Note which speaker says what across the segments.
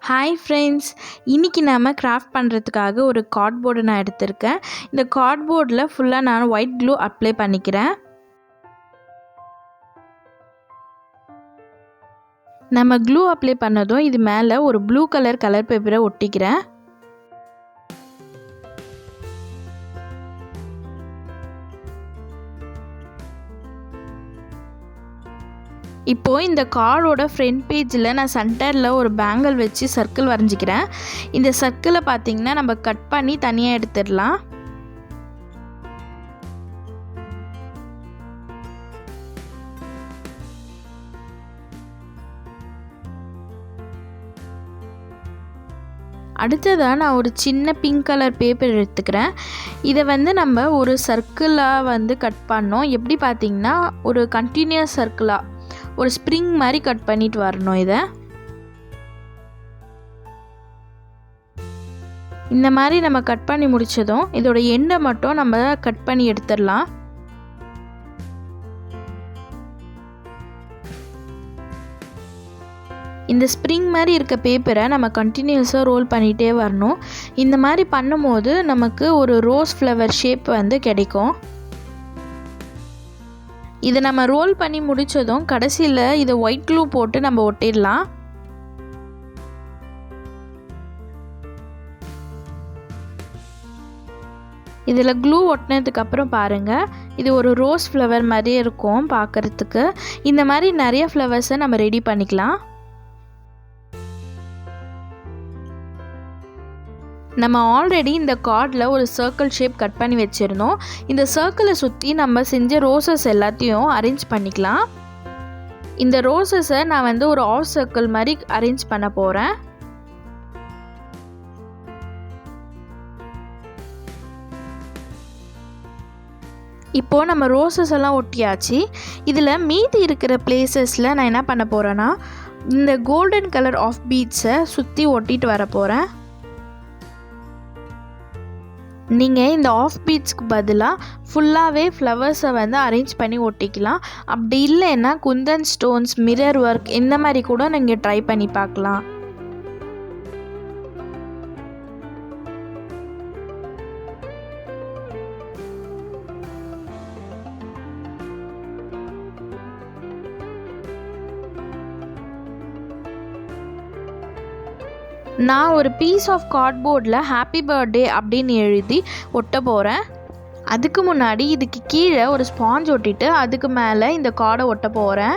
Speaker 1: Hi friends, இன்றைக்கி நாம் craft பண்ணுறதுக்காக ஒரு கார்ட்போர்டு நான் எடுத்திருக்கேன். இந்த கார்ட்போர்டில் ஃபுல்லாக நான் ஒயிட் க்ளூ அப்ளை பண்ணிக்கிறேன். நம்ம க்ளூ அப்ளை பண்ணதும் இது மேலே ஒரு ப்ளூ கலர் பேப்பரை ஒட்டிக்கிறேன். இப்போது இந்த கார்டோட ஃப்ரண்ட் பேஜில் நான் சென்டரில் ஒரு பேங்கிள் வச்சு சர்க்கிள் வரைஞ்சிக்கிறேன். இந்த சர்க்கிளை பார்த்திங்கன்னா நம்ம கட் பண்ணி தனியாக எடுத்துடலாம். அடுத்ததாக நான் ஒரு சின்ன பிங்க் கலர் பேப்பர் எடுத்துக்கிறேன். இதை நம்ம ஒரு சர்க்கிளாக கட் பண்ணோம். எப்படி பார்த்திங்கன்னா ஒரு கண்டினியூஸ் சர்க்கிளாக ஒரு ஸ்ப்ரிங் மாதிரி கட் பண்ணிட்டு வரணும். இந்த மாதிரி நம்ம கட் பண்ணி முடிச்சதும் இதோட எண்டை மட்டும் நம்ம கட் பண்ணி எடுத்துடலாம். இந்த ஸ்ப்ரிங் மாதிரி இருக்க பேப்பரை நம்ம கண்டினியூஸாக ரோல் பண்ணிகிட்டே வரணும். இந்த மாதிரி பண்ணும்போது நமக்கு ஒரு ரோஸ் ஃப்ளவர் ஷேப் கிடைக்கும். இதை நம்ம ரோல் பண்ணி முடித்ததும் கடைசியில் இதை ஒயிட் க்ளூ போட்டு நம்ம ஒட்டிடலாம். இதில் க்ளூ ஒட்டினதுக்கப்புறம் பாருங்கள், இது ஒரு ரோஸ் ஃப்ளவர் மாதிரியே இருக்கும் பார்க்குறதுக்கு. இந்த மாதிரி நிறைய ஃப்ளவர்ஸை நம்ம ரெடி பண்ணிக்கலாம். நம்ம ஆல்ரெடி இந்த கார்டில் ஒரு சர்க்கிள் ஷேப் கட் பண்ணி வச்சுருந்தோம். இந்த சர்க்கிளை சுற்றி நம்ம செஞ்ச ரோசஸ் எல்லாத்தையும் அரேஞ்ச் பண்ணிக்கலாம். இந்த ரோசஸை நான் ஒரு ஆஃப் சர்க்கிள் மாதிரி அரேஞ்ச் பண்ண போகிறேன். இப்போது நம்ம ரோசஸ் எல்லாம் ஒட்டியாச்சு. இதில் மீதி இருக்கிற பிளேசஸில் நான் என்ன பண்ண போகிறேன்னா இந்த கோல்டன் கலர் ஆஃப் பீட்ஸை சுற்றி ஒட்டிட்டு வர போகிறேன். நீங்கள் இந்த ஆஃப் பீட்ஸ்க்கு பதிலாக ஃபுல்லாகவே ஃப்ளவர்ஸை அரேஞ்ச் பண்ணி ஒட்டிக்கலாம். அப்படி இல்லைன்னா குந்தன் ஸ்டோன்ஸ், மிரர் ஒர்க் இந்த மாதிரி கூட நீங்கள் ட்ரை பண்ணி பார்க்கலாம். நான் ஒரு பீஸ் ஆஃப் கார்ட்போர்டில் ஹாப்பி பர்த்டே அப்படின்னு எழுதி ஒட்ட போகிறேன். அதுக்கு முன்னாடி இதுக்கு கீழே ஒரு ஸ்பாஞ்ச் ஒட்டிட்டு அதுக்கு மேலே இந்த கார்டை ஒட்ட போகிறேன்.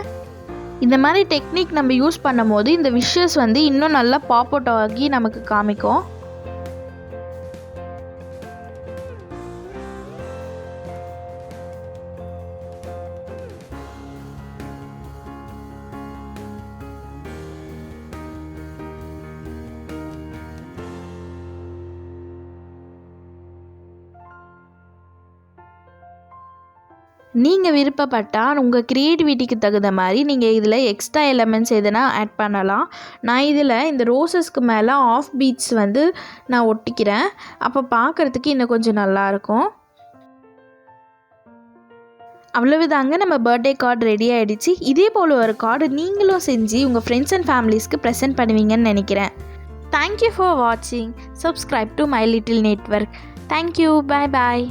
Speaker 1: இந்த மாதிரி டெக்னிக் நம்ம யூஸ் பண்ணும் போது இந்த விஷஸ் இன்னும் நல்லா பாப் அவுட் ஆகி நமக்கு காமிக்கும். நீங்கள் விருப்பப்பட்டால் உங்கள் க்ரியேட்டிவிட்டிக்கு தகுந்த மாதிரி நீங்கள் இதில் எக்ஸ்ட்ரா எலமெண்ட்ஸ் எதுனா ஆட் பண்ணலாம். நான் இதில் இந்த ரோசஸ்க்கு மேலே ஆஃப் பீட்ஸ் நான் ஒட்டிக்கிறேன். அப்போ பார்க்குறதுக்கு இன்னும் கொஞ்சம் நல்லாயிருக்கும். அவ்வளவுதாங்க, நம்ம பர்த்டே கார்டு ரெடி ஆகிடுச்சு. இதே போல் ஒரு கார்டு நீங்களும் செஞ்சு உங்கள் ஃப்ரெண்ட்ஸ் அண்ட் ஃபேமிலிஸ்க்கு ப்ரெசென்ட் பண்ணுவீங்கன்னு நினைக்கிறேன். தேங்க்யூ ஃபார் வாட்சிங். Subscribe to my little network. Thank you. Bye bye.